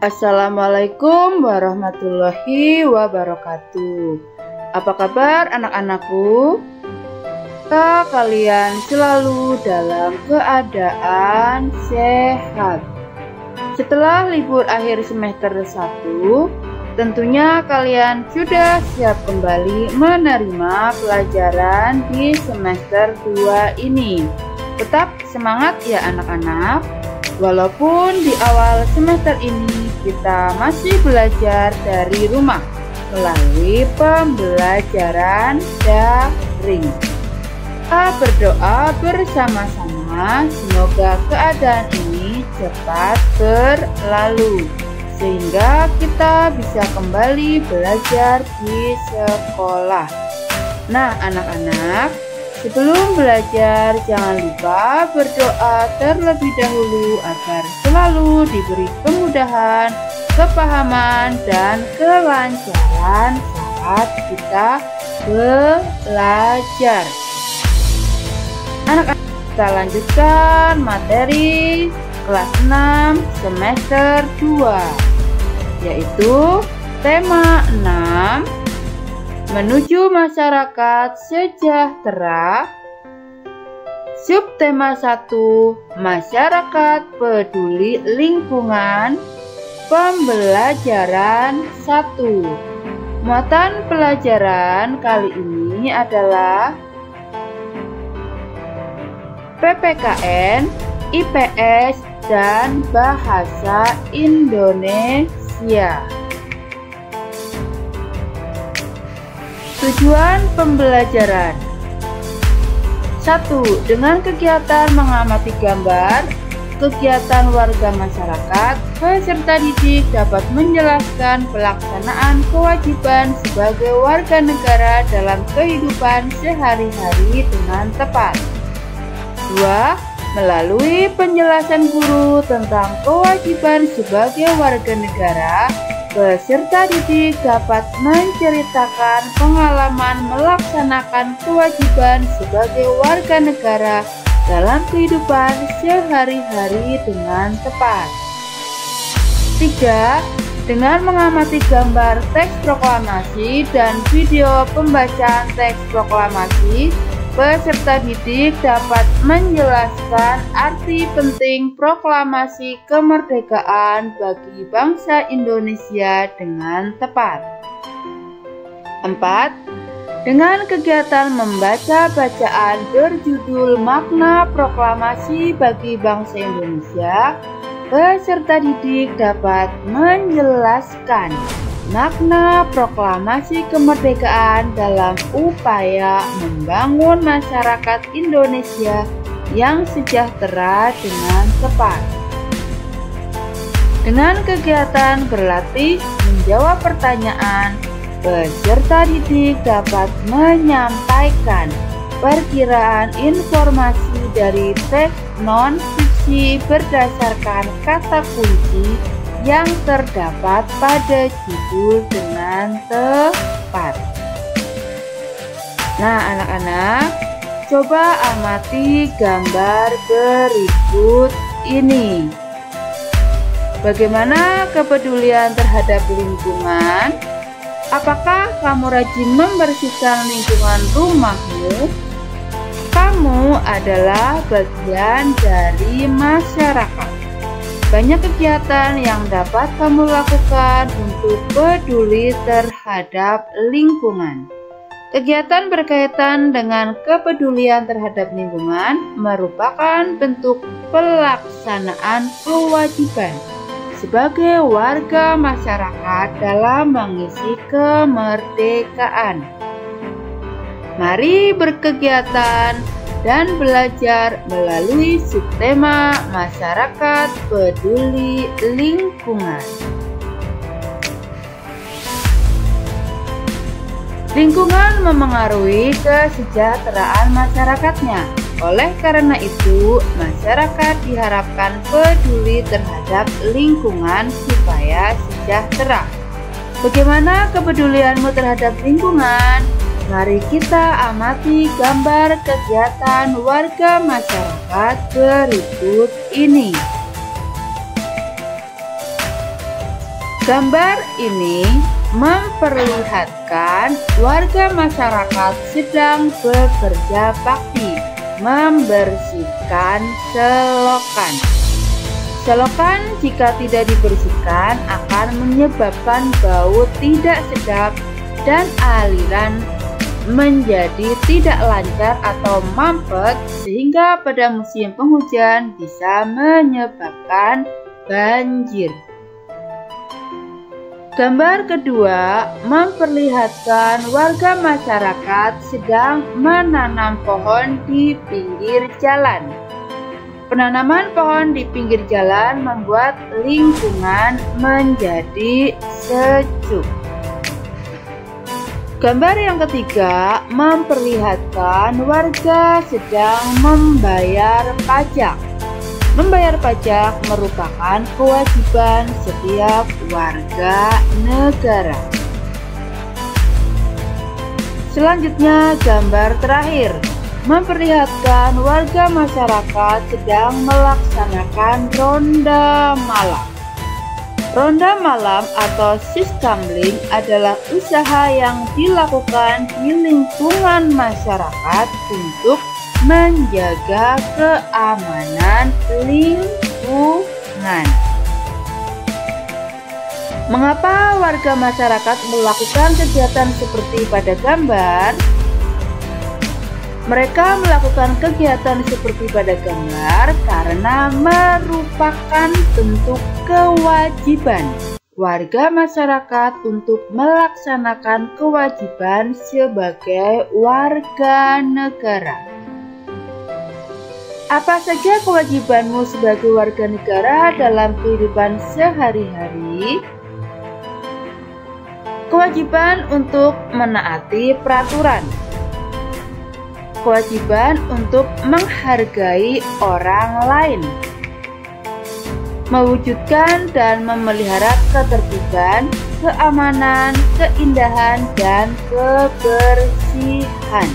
Assalamualaikum warahmatullahi wabarakatuh. Apa kabar anak-anakku? Semoga kalian selalu dalam keadaan sehat. Setelah libur akhir semester 1, tentunya kalian sudah siap kembali menerima pelajaran di semester 2 ini. Tetap semangat ya anak-anak. Walaupun di awal semester ini kita masih belajar dari rumah melalui pembelajaran daring. Kita berdoa bersama-sama semoga keadaan ini cepat berlalu sehingga kita bisa kembali belajar di sekolah. Nah anak-anak, sebelum belajar, jangan lupa berdoa terlebih dahulu agar selalu diberi kemudahan, kepahaman, dan kelancaran saat kita belajar. Anak-anak, kita lanjutkan materi kelas 6 semester 2, yaitu tema 6. Menuju masyarakat sejahtera. Subtema 1, masyarakat peduli lingkungan. Pembelajaran 1. Muatan pelajaran kali ini adalah PPKN, IPS, dan Bahasa Indonesia. Tujuan pembelajaran 1. Dengan kegiatan mengamati gambar, kegiatan warga masyarakat, peserta didik dapat menjelaskan pelaksanaan kewajiban sebagai warga negara dalam kehidupan sehari-hari dengan tepat. 2. Melalui penjelasan guru tentang kewajiban sebagai warga negara, peserta didik dapat menceritakan pengalaman melaksanakan kewajiban sebagai warga negara dalam kehidupan sehari-hari dengan tepat. 3. Dengan mengamati gambar teks proklamasi dan video pembacaan teks proklamasi, peserta didik dapat menjelaskan arti penting proklamasi kemerdekaan bagi bangsa Indonesia dengan tepat. 4. Dengan kegiatan membaca bacaan berjudul Makna Proklamasi bagi Bangsa Indonesia, peserta didik dapat menjelaskan makna proklamasi kemerdekaan dalam upaya membangun masyarakat Indonesia yang sejahtera dengan tepat. Dengan kegiatan berlatih menjawab pertanyaan, peserta didik dapat menyampaikan perkiraan informasi dari teks non-fiksi berdasarkan kata kunci yang terdapat pada judul dengan tepat. Nah anak-anak, coba amati gambar berikut ini. Bagaimana kepedulian terhadap lingkungan? Apakah kamu rajin membersihkan lingkungan rumahmu? Kamu adalah bagian dari masyarakat. Banyak kegiatan yang dapat kamu lakukan untuk peduli terhadap lingkungan. Kegiatan berkaitan dengan kepedulian terhadap lingkungan merupakan bentuk pelaksanaan kewajiban sebagai warga masyarakat dalam mengisi kemerdekaan. Mari berkegiatan dan belajar melalui subtema masyarakat peduli lingkungan. Lingkungan memengaruhi kesejahteraan masyarakatnya. Oleh karena itu, masyarakat diharapkan peduli terhadap lingkungan supaya sejahtera. Bagaimana kepedulianmu terhadap lingkungan? Mari kita amati gambar kegiatan warga masyarakat berikut ini. Gambar ini memperlihatkan warga masyarakat sedang bekerja bakti membersihkan selokan. Selokan jika tidak dibersihkan akan menyebabkan bau tidak sedap dan aliran menjadi tidak lancar atau mampet, sehingga pada musim penghujan bisa menyebabkan banjir. Gambar kedua memperlihatkan warga masyarakat sedang menanam pohon di pinggir jalan. Penanaman pohon di pinggir jalan membuat lingkungan menjadi sejuk. Gambar yang ketiga memperlihatkan warga sedang membayar pajak. Membayar pajak merupakan kewajiban setiap warga negara. Selanjutnya, gambar terakhir memperlihatkan warga masyarakat sedang melaksanakan ronda malam. Ronda malam atau sistamling adalah usaha yang dilakukan di lingkungan masyarakat untuk menjaga keamanan lingkungan. Mengapa warga masyarakat melakukan kegiatan seperti pada gambar? Mereka melakukan kegiatan seperti pada gambar karena merupakan bentuk kewajiban warga masyarakat untuk melaksanakan kewajiban sebagai warga negara. Apa saja kewajibanmu sebagai warga negara dalam kehidupan sehari-hari? Kewajiban untuk menaati peraturan. Kewajiban untuk menghargai orang lain. Mewujudkan dan memelihara ketertiban, keamanan, keindahan, dan kebersihan.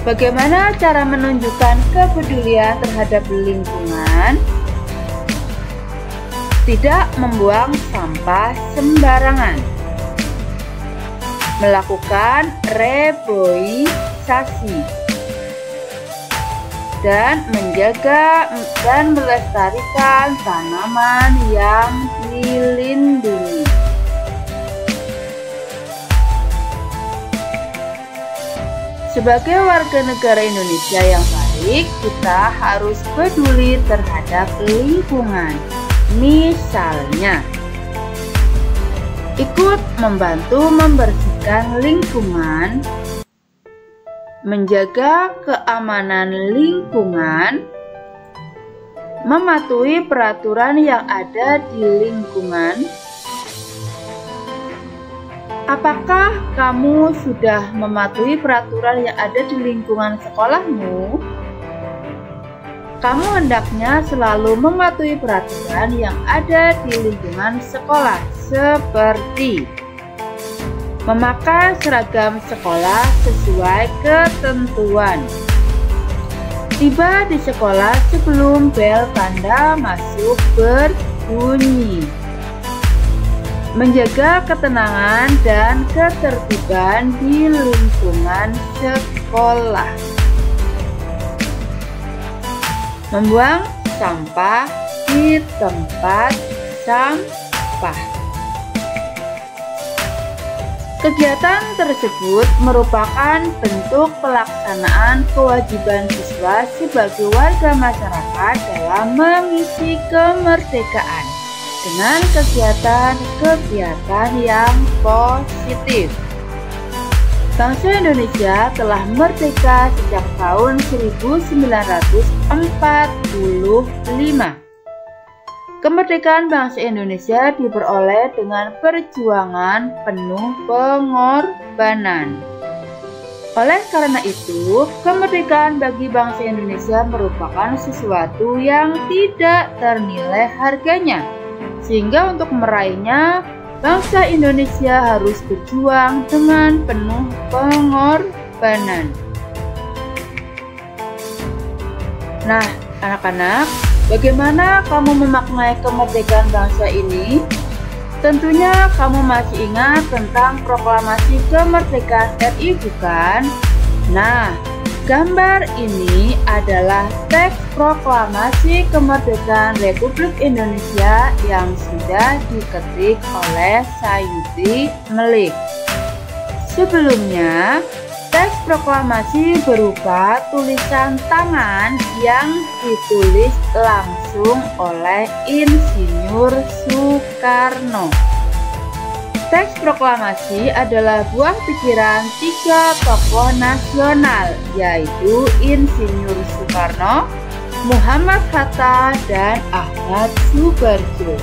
Bagaimana cara menunjukkan kepedulian terhadap lingkungan? Tidak membuang sampah sembarangan. Melakukan reboisasi. Dan menjaga dan melestarikan tanaman yang dilindungi. Sebagai warga negara Indonesia yang baik, kita harus peduli terhadap lingkungan. Misalnya, ikut membantu membersihkan lingkungan, menjaga keamanan lingkungan, mematuhi peraturan yang ada di lingkungan. Apakah kamu sudah mematuhi peraturan yang ada di lingkungan sekolahmu? Kamu hendaknya selalu mematuhi peraturan yang ada di lingkungan sekolah, seperti memakai seragam sekolah sesuai ketentuan, tiba di sekolah sebelum bel tanda masuk berbunyi, menjaga ketenangan dan ketertiban di lingkungan sekolah, membuang sampah di tempat sampah. Kegiatan tersebut merupakan bentuk pelaksanaan kewajiban siswa sebagai warga masyarakat dalam mengisi kemerdekaan dengan kegiatan-kegiatan yang positif. Bangsa Indonesia telah merdeka sejak tahun 1945. Kemerdekaan bangsa Indonesia diperoleh dengan perjuangan penuh pengorbanan. Oleh karena itu, kemerdekaan bagi bangsa Indonesia merupakan sesuatu yang tidak ternilai harganya. Sehingga untuk meraihnya, bangsa Indonesia harus berjuang dengan penuh pengorbanan. Nah, anak-anak, Bagaimana kamu memaknai kemerdekaan bangsa ini? Tentunya kamu masih ingat tentang proklamasi kemerdekaan RI, bukan? Nah, gambar ini adalah teks proklamasi kemerdekaan Republik Indonesia yang sudah diketik oleh Sayuti Melik. Sebelumnya, teks proklamasi berupa tulisan tangan yang ditulis langsung oleh Insinyur Soekarno. Teks proklamasi adalah buah pikiran tiga tokoh nasional, yaitu Insinyur Soekarno, Muhammad Hatta, dan Ahmad Subarjo.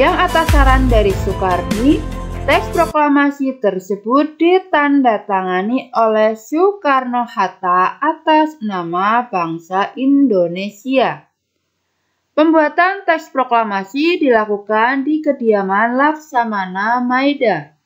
Yang atas saran dari Soekarni, teks proklamasi tersebut ditandatangani oleh Soekarno-Hatta atas nama bangsa Indonesia. Pembuatan teks proklamasi dilakukan di kediaman Laksamana Maida.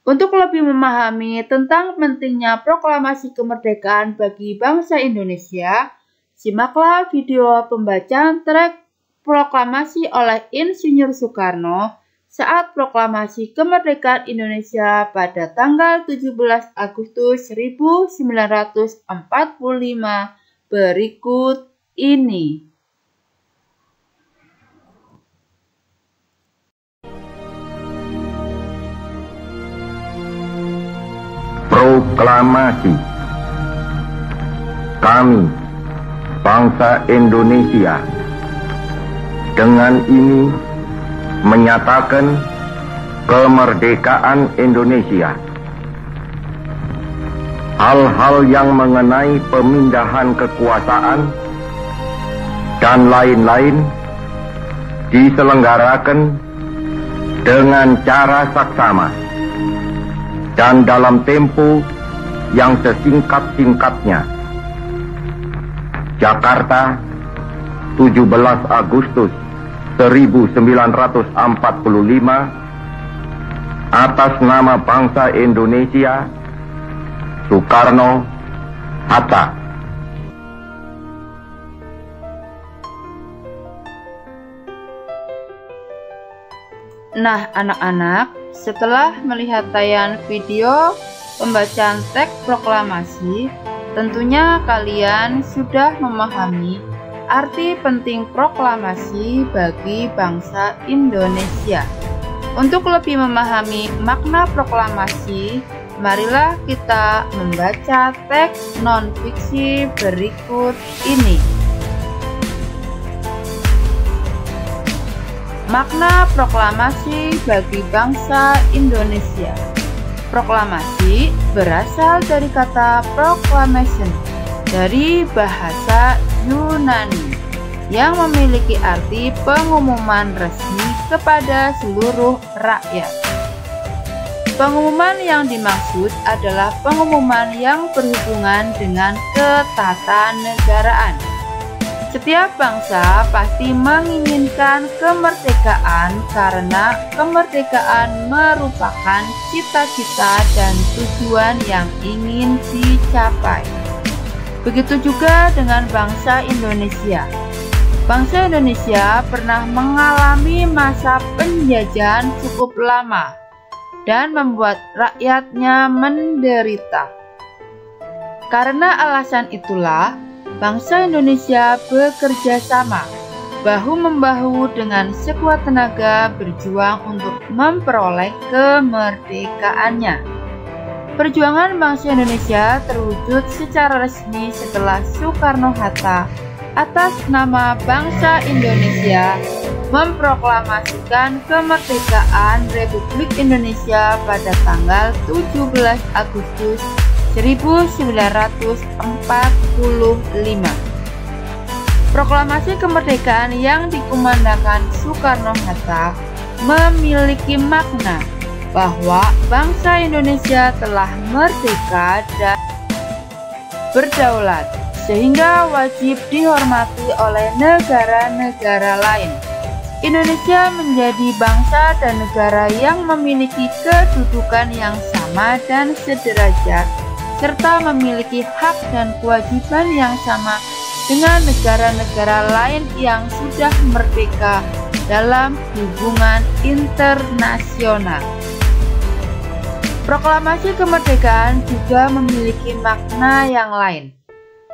Untuk lebih memahami tentang pentingnya proklamasi kemerdekaan bagi bangsa Indonesia, simaklah video pembacaan teks proklamasi oleh Insinyur Soekarno saat proklamasi kemerdekaan Indonesia pada tanggal 17 Agustus 1945 berikut ini. Proklamasi. Kami, bangsa Indonesia, dengan ini menyatakan kemerdekaan Indonesia. Hal-hal yang mengenai pemindahan kekuasaan dan lain-lain diselenggarakan dengan cara saksama dan dalam tempo yang sesingkat-singkatnya. Jakarta, 17 Agustus 1945, atas nama bangsa Indonesia, Soekarno-Hatta. Nah, anak-anak, setelah melihat tayangan video pembacaan teks proklamasi, tentunya kalian sudah memahami arti penting proklamasi bagi bangsa Indonesia. Untuk lebih memahami makna proklamasi, marilah kita membaca teks non-fiksi berikut ini. Makna proklamasi bagi bangsa Indonesia. Proklamasi berasal dari kata proclamation dari bahasa Yunani yang memiliki arti pengumuman resmi kepada seluruh rakyat. Pengumuman yang dimaksud adalah pengumuman yang berhubungan dengan ketatanegaraan. Setiap bangsa pasti menginginkan kemerdekaan karena kemerdekaan merupakan cita-cita dan tujuan yang ingin dicapai. Begitu juga dengan bangsa Indonesia. Bangsa Indonesia pernah mengalami masa penjajahan cukup lama dan membuat rakyatnya menderita. Karena alasan itulah, bangsa Indonesia bekerja sama, bahu-membahu dengan sekuat tenaga berjuang untuk memperoleh kemerdekaannya. Perjuangan bangsa Indonesia terwujud secara resmi setelah Soekarno-Hatta atas nama bangsa Indonesia memproklamasikan kemerdekaan Republik Indonesia pada tanggal 17 Agustus 1945. Proklamasi kemerdekaan yang dikumandangkan Soekarno-Hatta memiliki makna bahwa bangsa Indonesia telah merdeka dan berdaulat, sehingga wajib dihormati oleh negara-negara lain. Indonesia menjadi bangsa dan negara yang memiliki kedudukan yang sama dan sederajat, serta memiliki hak dan kewajiban yang sama dengan negara-negara lain yang sudah merdeka dalam hubungan internasional. Proklamasi kemerdekaan juga memiliki makna yang lain,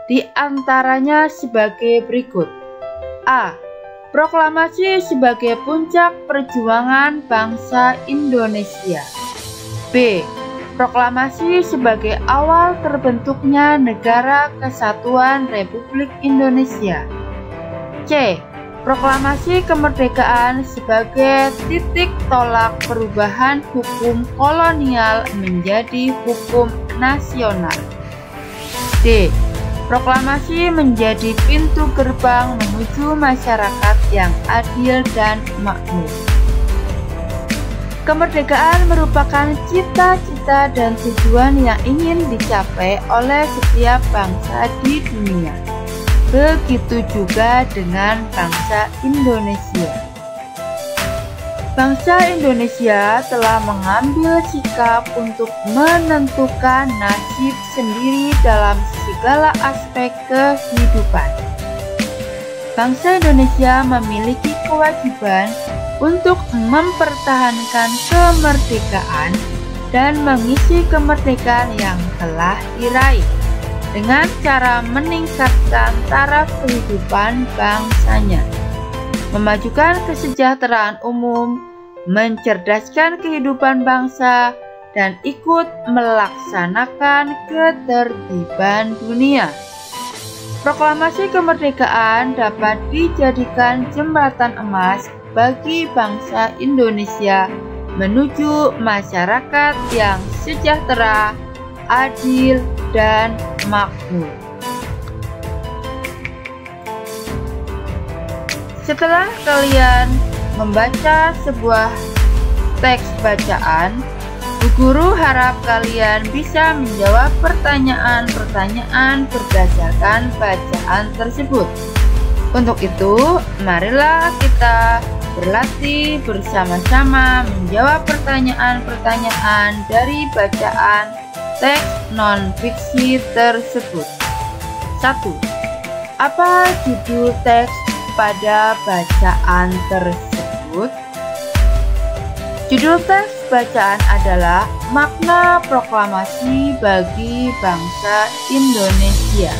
di antaranya sebagai berikut. A. Proklamasi sebagai puncak perjuangan bangsa Indonesia. B. Proklamasi sebagai awal terbentuknya Negara Kesatuan Republik Indonesia. C. Proklamasi kemerdekaan sebagai titik tolak perubahan hukum kolonial menjadi hukum nasional. D. Proklamasi menjadi pintu gerbang menuju masyarakat yang adil dan makmur. Kemerdekaan merupakan cita-cita dan tujuan yang ingin dicapai oleh setiap bangsa di dunia. Begitu juga dengan bangsa Indonesia. Bangsa Indonesia telah mengambil sikap untuk menentukan nasib sendiri dalam segala aspek kehidupan. Bangsa Indonesia memiliki kewajiban untuk mempertahankan kemerdekaan dan mengisi kemerdekaan yang telah diraih dengan cara meningkatkan taraf kehidupan bangsanya, memajukan kesejahteraan umum, mencerdaskan kehidupan bangsa, dan ikut melaksanakan ketertiban dunia. Proklamasi kemerdekaan dapat dijadikan jembatan emas bagi bangsa Indonesia menuju masyarakat yang sejahtera, adil, dan makmur. Setelah kalian membaca sebuah teks bacaan, Bu Guru harap kalian bisa menjawab pertanyaan-pertanyaan berdasarkan bacaan tersebut. Untuk itu, marilah kita berlatih bersama-sama menjawab pertanyaan-pertanyaan dari bacaan teks non-fiksi tersebut. 1. Apa judul teks pada bacaan tersebut? Judul teks bacaan adalah Makna Proklamasi bagi Bangsa Indonesia.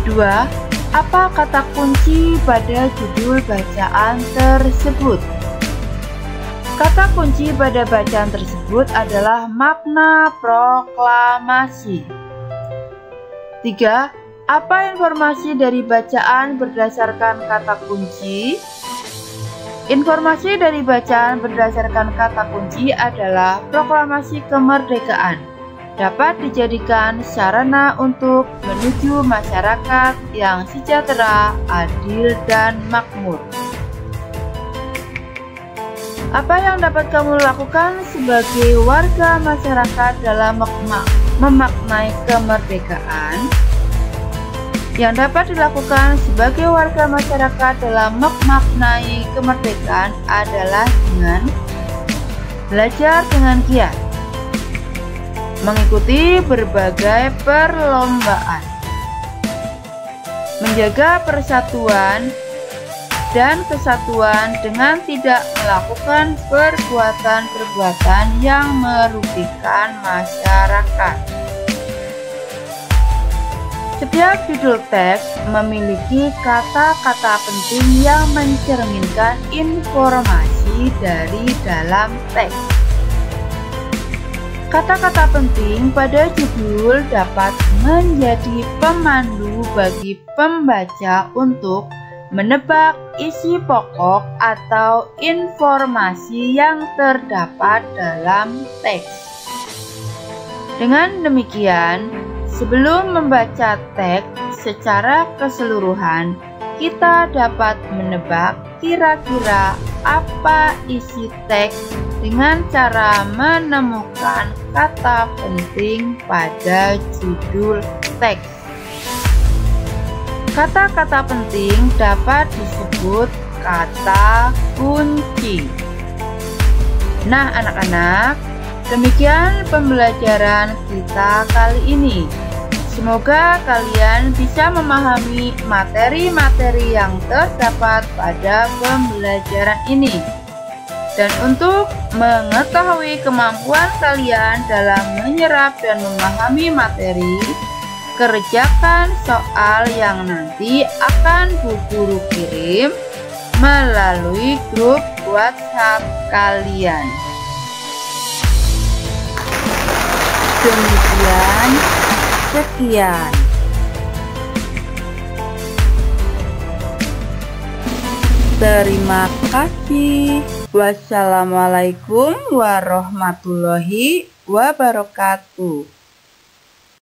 2. Apa kata kunci pada judul bacaan tersebut? Kata kunci pada bacaan tersebut adalah makna proklamasi. 3. Apa informasi dari bacaan berdasarkan kata kunci? Informasi dari bacaan berdasarkan kata kunci adalah proklamasi kemerdekaan dapat dijadikan sarana untuk menuju masyarakat yang sejahtera, adil, dan makmur. Apa yang dapat kamu lakukan sebagai warga masyarakat dalam memaknai kemerdekaan? Yang dapat dilakukan sebagai warga masyarakat dalam memaknai kemerdekaan adalah dengan belajar dengan giat, mengikuti berbagai perlombaan, menjaga persatuan dan kesatuan dengan tidak melakukan perbuatan-perbuatan yang merugikan masyarakat. Setiap judul teks memiliki kata-kata penting yang mencerminkan informasi dari dalam teks. Kata-kata penting pada judul dapat menjadi pemandu bagi pembaca untuk menebak isi pokok atau informasi yang terdapat dalam teks. Dengan demikian, sebelum membaca teks secara keseluruhan, kita dapat menebak kira-kira apa isi teks dengan cara menemukan kata penting pada judul teks. Kata-kata penting dapat disebut kata kunci. Nah, anak-anak, demikian pembelajaran kita kali ini. Semoga kalian bisa memahami materi-materi yang terdapat pada pembelajaran ini. Dan untuk mengetahui kemampuan kalian dalam menyerap dan memahami materi, kerjakan soal yang nanti akan Bu Guru kirim melalui grup WhatsApp kalian. Demikian, sekian. Terima kasih. Wassalamualaikum warahmatullahi wabarakatuh.